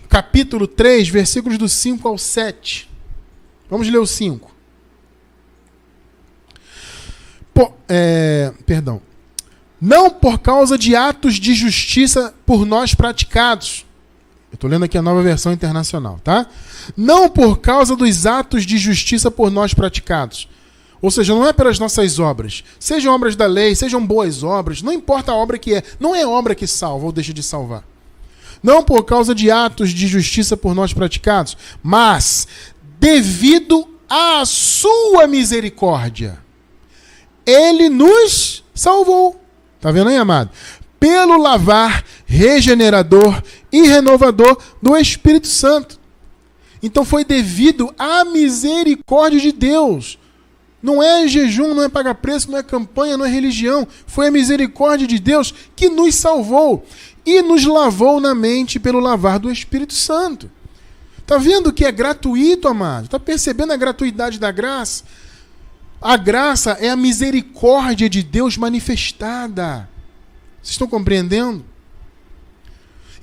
capítulo 3, versículos do 5 ao 7. Vamos ler o 5. Não por causa de atos de justiça por nós praticados. Eu estou lendo aqui a Nova Versão Internacional, tá? Não por causa dos atos de justiça por nós praticados. Ou seja, não é pelas nossas obras. Sejam obras da lei, sejam boas obras, não importa a obra que é. Não é obra que salva ou deixa de salvar. Não por causa de atos de justiça por nós praticados, mas devido à sua misericórdia. Ele nos salvou. Tá vendo aí, amado? Pelo lavar regenerador e renovador do Espírito Santo. Então foi devido à misericórdia de Deus. Não é jejum, não é pagar preço, não é campanha, não é religião. Foi a misericórdia de Deus que nos salvou e nos lavou na mente pelo lavar do Espírito Santo. Tá vendo que é gratuito, amado? Tá percebendo a gratuidade da graça? A graça é a misericórdia de Deus manifestada. Vocês estão compreendendo?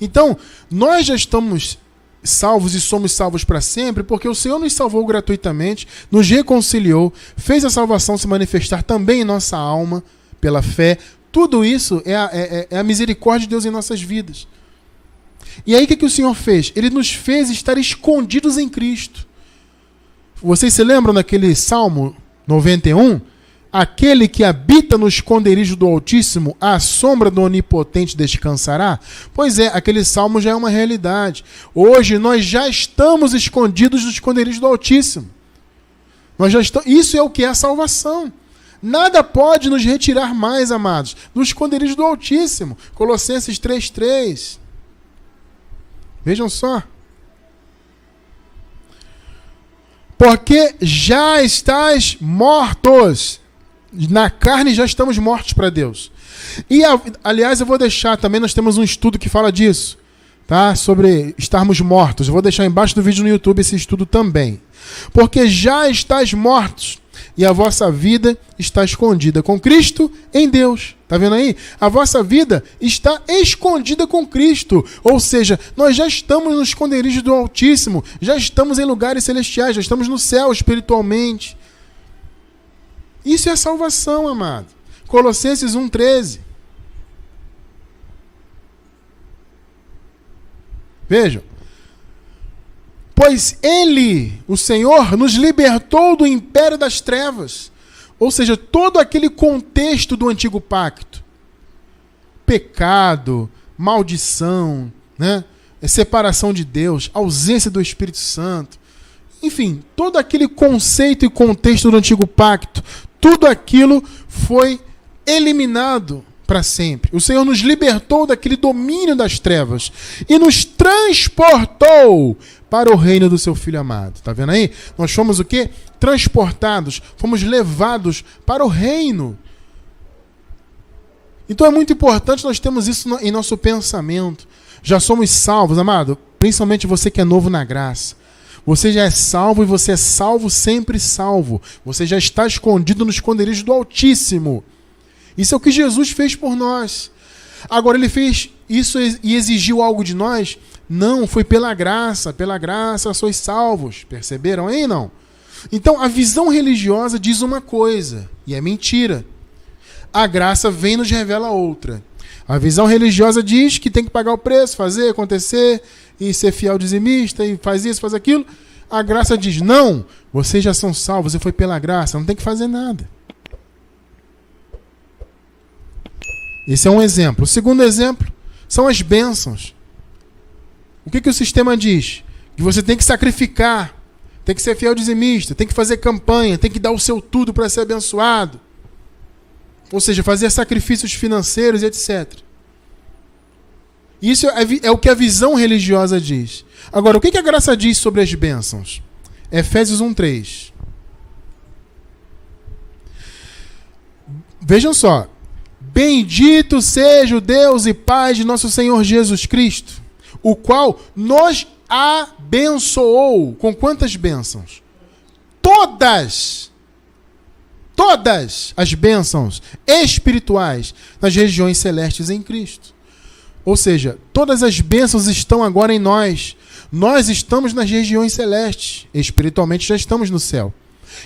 Então, nós já estamos salvos e somos salvos para sempre, porque o Senhor nos salvou gratuitamente, nos reconciliou, fez a salvação se manifestar também em nossa alma, pela fé. Tudo isso é a misericórdia de Deus em nossas vidas. E aí o que o Senhor fez? Ele nos fez estar escondidos em Cristo. Vocês se lembram daquele Salmo 91? Aquele que habita no esconderijo do Altíssimo, à sombra do Onipotente descansará? Pois é, aquele salmo já é uma realidade. Hoje nós já estamos escondidos no esconderijo do Altíssimo. Isso é o que é a salvação. Nada pode nos retirar mais, amados, do esconderijo do Altíssimo. Colossenses 3:3. Vejam só. Porque já estáis mortos. Na carne já estamos mortos para Deus. E, aliás, eu vou deixar também, nós temos um estudo que fala disso, tá? Sobre estarmos mortos. Eu vou deixar embaixo do vídeo no YouTube esse estudo também. Porque já estáis mortos e a vossa vida está escondida com Cristo em Deus. Tá vendo aí? A vossa vida está escondida com Cristo. Ou seja, nós já estamos no esconderijo do Altíssimo, já estamos em lugares celestiais, já estamos no céu espiritualmente. Isso é a salvação, amado. Colossenses 1:13. Vejam. Pois Ele, o Senhor, nos libertou do império das trevas. Ou seja, todo aquele contexto do antigo pacto. Pecado, maldição, né? Separação de Deus, ausência do Espírito Santo. Enfim, todo aquele conceito e contexto do antigo pacto, tudo aquilo foi eliminado para sempre. O Senhor nos libertou daquele domínio das trevas e nos transportou para o reino do seu Filho amado. Está vendo aí? Nós fomos o quê? Transportados, fomos levados para o reino. Então é muito importante nós termos isso em nosso pensamento. Já somos salvos, amado, principalmente você que é novo na graça. Você já é salvo e você é salvo, sempre salvo. Você já está escondido no esconderijo do Altíssimo. Isso é o que Jesus fez por nós. Agora ele fez isso e exigiu algo de nós? Não, foi pela graça sois salvos. Perceberam aí, não? Então a visão religiosa diz uma coisa, e é mentira. A graça vem e nos revela outra. A visão religiosa diz que tem que pagar o preço, fazer, acontecer, e ser fiel dizimista, e faz isso, faz aquilo. A graça diz, não, vocês já são salvos, e foi pela graça, não tem que fazer nada. Esse é um exemplo. O segundo exemplo são as bênçãos. O que o sistema diz? Que você tem que sacrificar, tem que ser fiel dizimista, tem que fazer campanha, tem que dar o seu tudo para ser abençoado. Ou seja, fazer sacrifícios financeiros e etc. Isso é o que a visão religiosa diz. Agora, o que a graça diz sobre as bênçãos? Efésios 1:3. Vejam só. Bendito seja o Deus e Pai de nosso Senhor Jesus Cristo, o qual nos abençoou. Com quantas bênçãos? Todas as bênçãos espirituais nas regiões celestes em Cristo. Ou seja, todas as bênçãos estão agora em nós. Nós estamos nas regiões celestes. Espiritualmente já estamos no céu.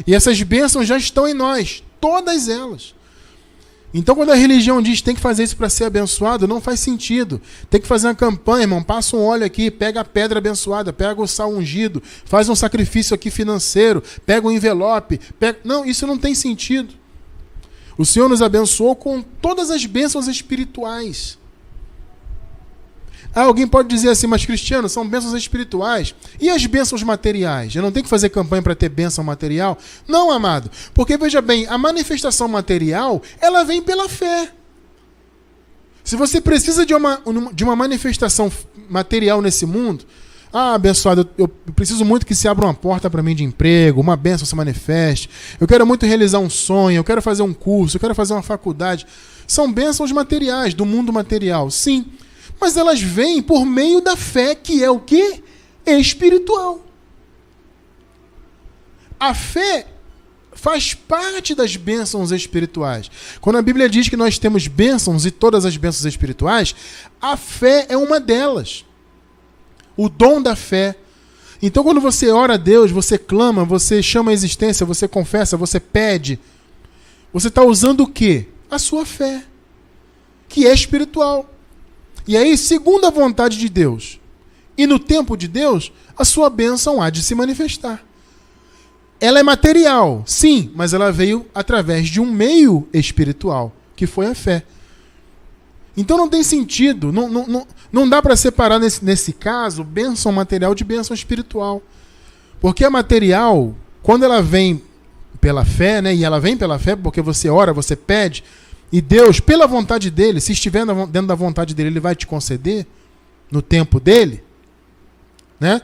E essas bênçãos já estão em nós. Todas elas. Então quando a religião diz que tem que fazer isso para ser abençoado, não faz sentido. Tem que fazer uma campanha, irmão. Passa um óleo aqui, pega a pedra abençoada, pega o sal ungido, faz um sacrifício aqui financeiro, pega um envelope. Não, isso não tem sentido. O Senhor nos abençoou com todas as bênçãos espirituais. Alguém pode dizer assim, mas Cristiano, são bênçãos espirituais. E as bênçãos materiais? Eu não tenho que fazer campanha para ter bênção material? Não, amado. Porque, veja bem, a manifestação material, ela vem pela fé. Se você precisa de uma manifestação material nesse mundo, abençoado, eu preciso muito que se abra uma porta para mim de emprego, uma bênção se manifeste, eu quero muito realizar um sonho, eu quero fazer um curso, eu quero fazer uma faculdade. São bênçãos materiais, do mundo material, sim. Mas elas vêm por meio da fé, que é o quê? Espiritual. A fé faz parte das bênçãos espirituais. Quando a Bíblia diz que nós temos bênçãos e todas as bênçãos espirituais, a fé é uma delas. O dom da fé. Então quando você ora a Deus, você clama, você chama a existência, você confessa, você pede, você está usando o quê? A sua fé, que é espiritual. E aí, segundo a vontade de Deus, e no tempo de Deus, a sua bênção há de se manifestar. Ela é material, sim, mas ela veio através de um meio espiritual, que foi a fé. Então não tem sentido, não dá para separar nesse caso bênção material de bênção espiritual. Porque a material, quando ela vem pela fé, né, e ela vem pela fé porque você ora, você pede, e Deus, pela vontade dele, se estiver dentro da vontade dele, ele vai te conceder no tempo dele, né?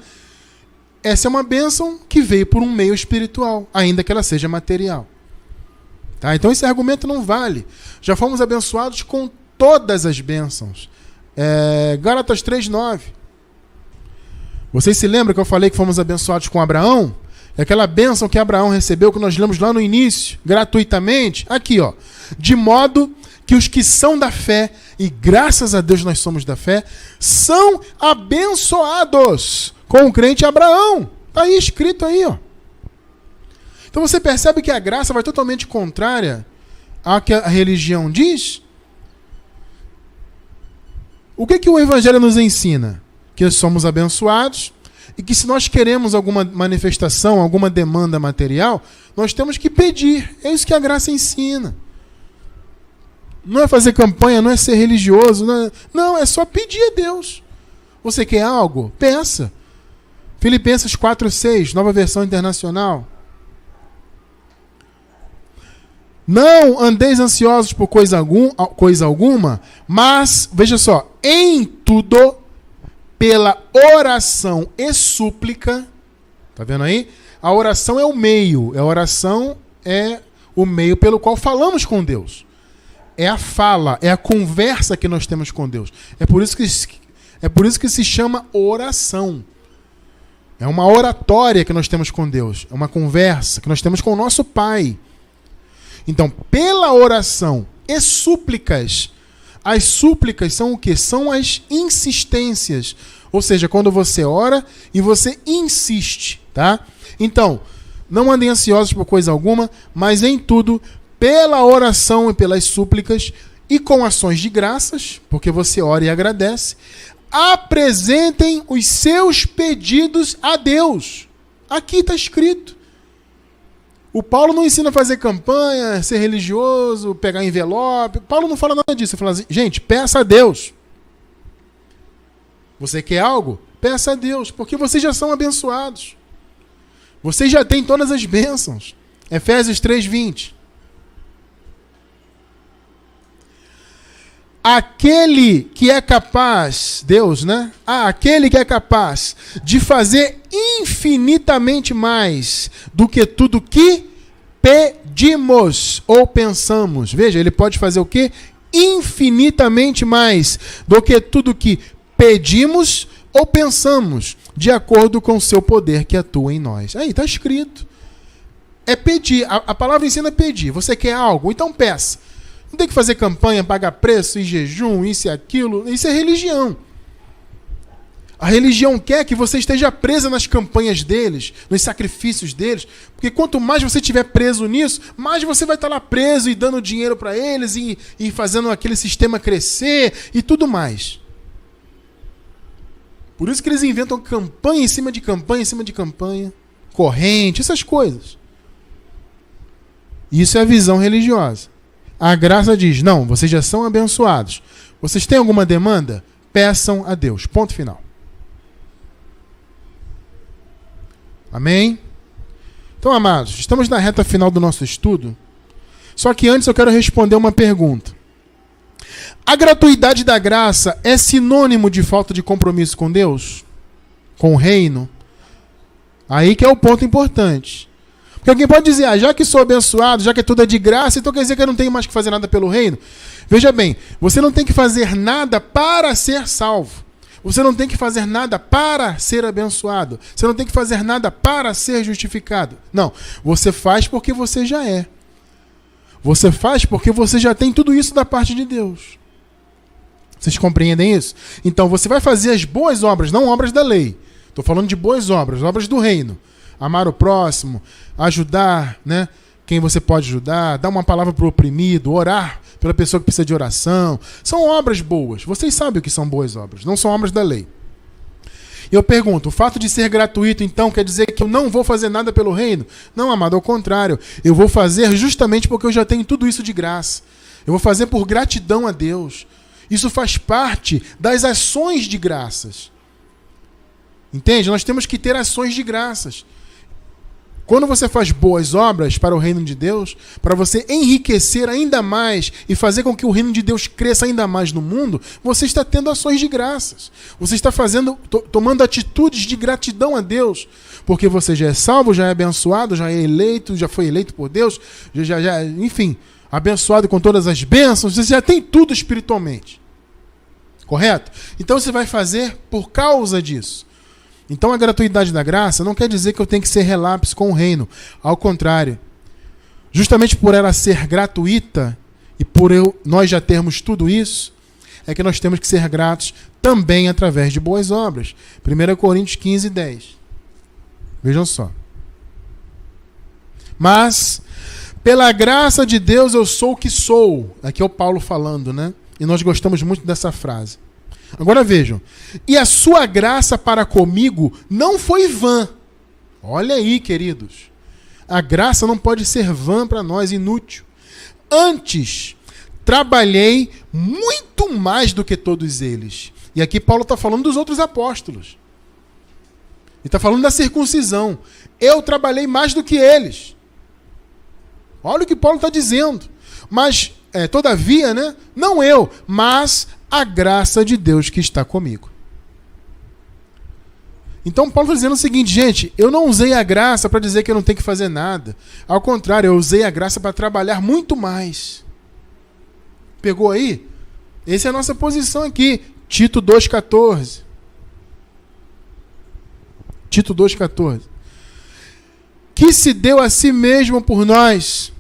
Essa é uma bênção que veio por um meio espiritual, ainda que ela seja material. Tá? Então esse argumento não vale. Já fomos abençoados com todas as bênçãos. Gálatas 3:9. Vocês se lembram que eu falei que fomos abençoados com Abraão? É aquela bênção que Abraão recebeu, que nós lemos lá no início, gratuitamente. Aqui, ó. De modo que os que são da fé, e graças a Deus nós somos da fé, são abençoados com o crente Abraão. Está aí escrito aí, ó. Então você percebe que a graça vai totalmente contrária ao que a religião diz? O que o Evangelho nos ensina? Que somos abençoados e que se nós queremos alguma manifestação, alguma demanda material, nós temos que pedir. É isso que a graça ensina. Não é fazer campanha, não é ser religioso. Não, é só pedir a Deus. Você quer algo? Peça. Filipenses 4:6, nova versão internacional. Não andeis ansiosos por coisa alguma, mas, veja só, em tudo, pela oração e súplica, tá vendo aí? A oração é o meio, a oração é o meio pelo qual falamos com Deus. É a fala, é a conversa que nós temos com Deus. É por isso que se chama oração. É uma oratória que nós temos com Deus. É uma conversa que nós temos com o nosso Pai. Então, pela oração e súplicas, As súplicas são o quê? São as insistências. Ou seja, quando você ora e você insiste, tá? Então, não andem ansiosos por coisa alguma, mas em tudo, pela oração e pelas súplicas, e com ações de graças, porque você ora e agradece, apresentem os seus pedidos a Deus. Aqui está escrito. O Paulo não ensina a fazer campanha, ser religioso, pegar envelope. Paulo não fala nada disso. Ele fala assim, gente, peça a Deus. Você quer algo? Peça a Deus, porque vocês já são abençoados. Vocês já têm todas as bênçãos. Efésios 3:20. Aquele que é capaz, Deus, né? Aquele que é capaz de fazer infinitamente mais do que tudo que pedimos ou pensamos. Veja, ele pode fazer o quê? Infinitamente mais do que tudo que pedimos ou pensamos, de acordo com o seu poder que atua em nós. Aí, está escrito. É pedir. A palavra ensina a pedir. Você quer algo? Então peça. Não tem que fazer campanha, pagar preço, em jejum, isso e aquilo. Isso é religião. A religião quer que você esteja presa nas campanhas deles, nos sacrifícios deles. Porque quanto mais você estiver preso nisso, mais você vai estar lá preso e dando dinheiro para eles e fazendo aquele sistema crescer e tudo mais. Por isso que eles inventam campanha em cima de campanha, em cima de campanha, corrente, essas coisas. Isso é a visão religiosa. A graça diz, não, vocês já são abençoados. Vocês têm alguma demanda? Peçam a Deus. Ponto final. Amém? Então, amados, estamos na reta final do nosso estudo. Só que antes eu quero responder uma pergunta. A gratuidade da graça é sinônimo de falta de compromisso com Deus? Com o reino? Aí que é o ponto importante. Porque alguém pode dizer, já que sou abençoado, já que tudo é de graça, então quer dizer que eu não tenho mais que fazer nada pelo reino? Veja bem, você não tem que fazer nada para ser salvo. Você não tem que fazer nada para ser abençoado. Você não tem que fazer nada para ser justificado. Não, você faz porque você já é. Você faz porque você já tem tudo isso da parte de Deus. Vocês compreendem isso? Então você vai fazer as boas obras, não obras da lei. Estou falando de boas obras, obras do reino. Amar o próximo, ajudar, né, quem você pode ajudar, dar uma palavra para o oprimido, orar pela pessoa que precisa de oração. São obras boas. Vocês sabem o que são boas obras, não são obras da lei. E eu pergunto, o fato de ser gratuito, então, quer dizer que eu não vou fazer nada pelo reino? Não, amado, ao contrário. Eu vou fazer justamente porque eu já tenho tudo isso de graça. Eu vou fazer por gratidão a Deus. Isso faz parte das ações de graças. Entende? Nós temos que ter ações de graças. Quando você faz boas obras para o reino de Deus, para você enriquecer ainda mais e fazer com que o reino de Deus cresça ainda mais no mundo, você está tendo ações de graças. Você está tomando atitudes de gratidão a Deus, porque você já é salvo, já é abençoado, já é eleito, já foi eleito por Deus, enfim, abençoado com todas as bênçãos, você já tem tudo espiritualmente. Correto? Então você vai fazer por causa disso. Então a gratuidade da graça não quer dizer que eu tenho que ser relapso com o reino. Ao contrário. Justamente por ela ser gratuita e por nós já termos tudo isso, é que nós temos que ser gratos também através de boas obras. 1 Coríntios 15:10. Vejam só. Mas, pela graça de Deus eu sou o que sou. Aqui é o Paulo falando, né? E nós gostamos muito dessa frase. Agora vejam, e a sua graça para comigo não foi vã. Olha aí, queridos. A graça não pode ser vã para nós, inútil. Antes, trabalhei muito mais do que todos eles. E aqui Paulo está falando dos outros apóstolos. Ele está falando da circuncisão. Eu trabalhei mais do que eles. Olha o que Paulo está dizendo. Mas, todavia, né? Não eu, mas a graça de Deus que está comigo. Então Paulo está dizendo o seguinte, gente, eu não usei a graça para dizer que eu não tenho que fazer nada. Ao contrário, eu usei a graça para trabalhar muito mais. Pegou aí? Essa é a nossa posição aqui. Tito 2,14. Tito 2,14. Que se deu a si mesmo por nós,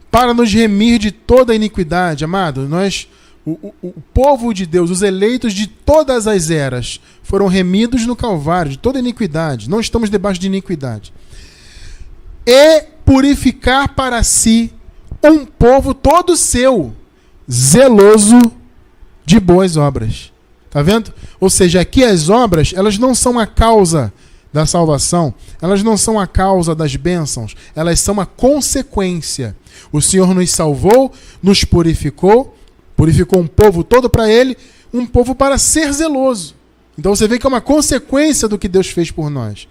para nos remir de toda a iniquidade. Amado, nós O povo de Deus, os eleitos de todas as eras, foram remidos no Calvário de toda iniquidade. Não estamos debaixo de iniquidade. E purificar para si um povo todo seu, zeloso de boas obras. Tá vendo? Ou seja, aqui as obras, elas não são a causa da salvação, elas não são a causa das bênçãos, elas são a consequência. O Senhor nos salvou, nos purificou um povo todo para Ele, um povo para ser zeloso. Então você vê que é uma consequência do que Deus fez por nós.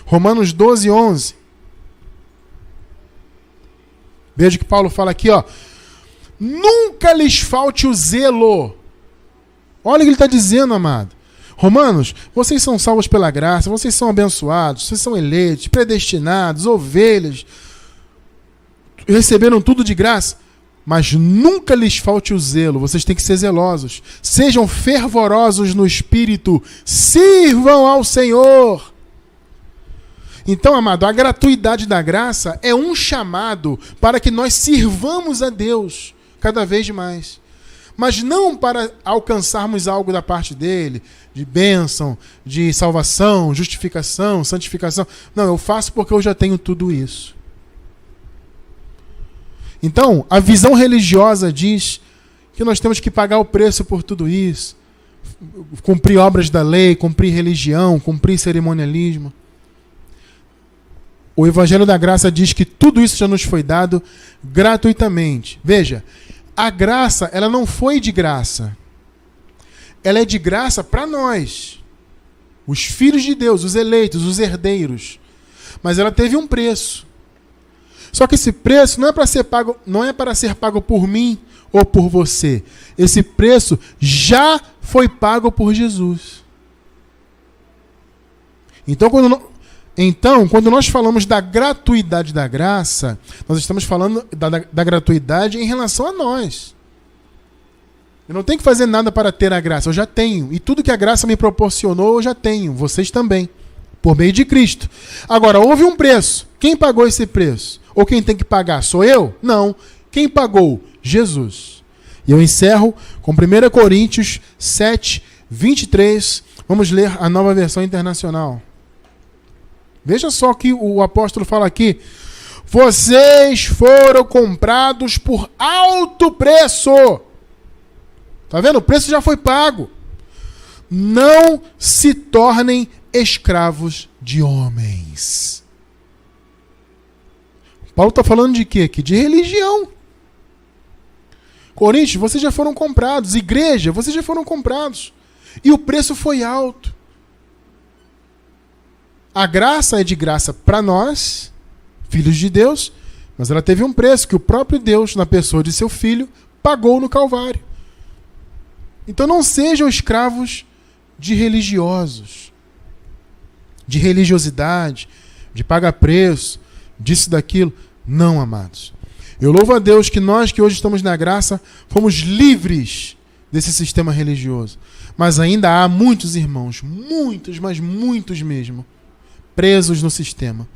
Romanos 12, 11. Veja que Paulo fala aqui, ó. Nunca lhes falte o zelo. Olha o que ele está dizendo, amado. Romanos, vocês são salvos pela graça, vocês são abençoados, vocês são eleitos, predestinados, ovelhas, receberam tudo de graça, mas nunca lhes falte o zelo. Vocês têm que ser zelosos. Sejam fervorosos no espírito, sirvam ao Senhor. Então, amado, a gratuidade da graça é um chamado para que nós sirvamos a Deus cada vez mais. Mas não para alcançarmos algo da parte dele, de bênção, de salvação, justificação, santificação. Não, eu faço porque eu já tenho tudo isso. Então, a visão religiosa diz que nós temos que pagar o preço por tudo isso, cumprir obras da lei, cumprir religião, cumprir cerimonialismo. O Evangelho da Graça diz que tudo isso já nos foi dado gratuitamente. Veja, a graça, ela não foi de graça. Ela é de graça para nós, os filhos de Deus, os eleitos, os herdeiros. Mas ela teve um preço. Só que esse preço não é para ser pago por mim ou por você. Esse preço já foi pago por Jesus. Então, quando nós falamos da gratuidade da graça, nós estamos falando da gratuidade em relação a nós. Eu não tenho que fazer nada para ter a graça, eu já tenho. E tudo que a graça me proporcionou, eu já tenho. Vocês também, por meio de Cristo. Agora, houve um preço. Quem pagou esse preço? Ou quem tem que pagar? Sou eu? Não. Quem pagou? Jesus. E eu encerro com 1 Coríntios 7, 23. Vamos ler a Nova Versão Internacional. Veja só que o apóstolo fala aqui. Vocês foram comprados por alto preço. Tá vendo? O preço já foi pago. Não se tornem escravos de homens. Paulo está falando de quê aqui? De religião. Coríntios, vocês já foram comprados. Igreja, vocês já foram comprados. E o preço foi alto. A graça é de graça para nós, filhos de Deus, mas ela teve um preço que o próprio Deus, na pessoa de seu Filho, pagou no Calvário. Então não sejam escravos de religiosos, de religiosidade, de pagar preço, disso, daquilo. Não, amados. Eu louvo a Deus que nós que hoje estamos na graça fomos livres desse sistema religioso. Mas ainda há muitos irmãos, muitos, mas muitos mesmo, presos no sistema.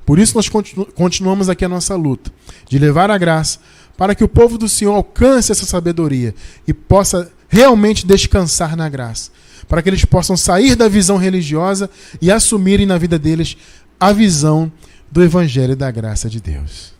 Por isso nós continuamos aqui a nossa luta de levar a graça para que o povo do Senhor alcance essa sabedoria e possa realmente descansar na graça, para que eles possam sair da visão religiosa e assumirem na vida deles a visão do Evangelho da graça de Deus.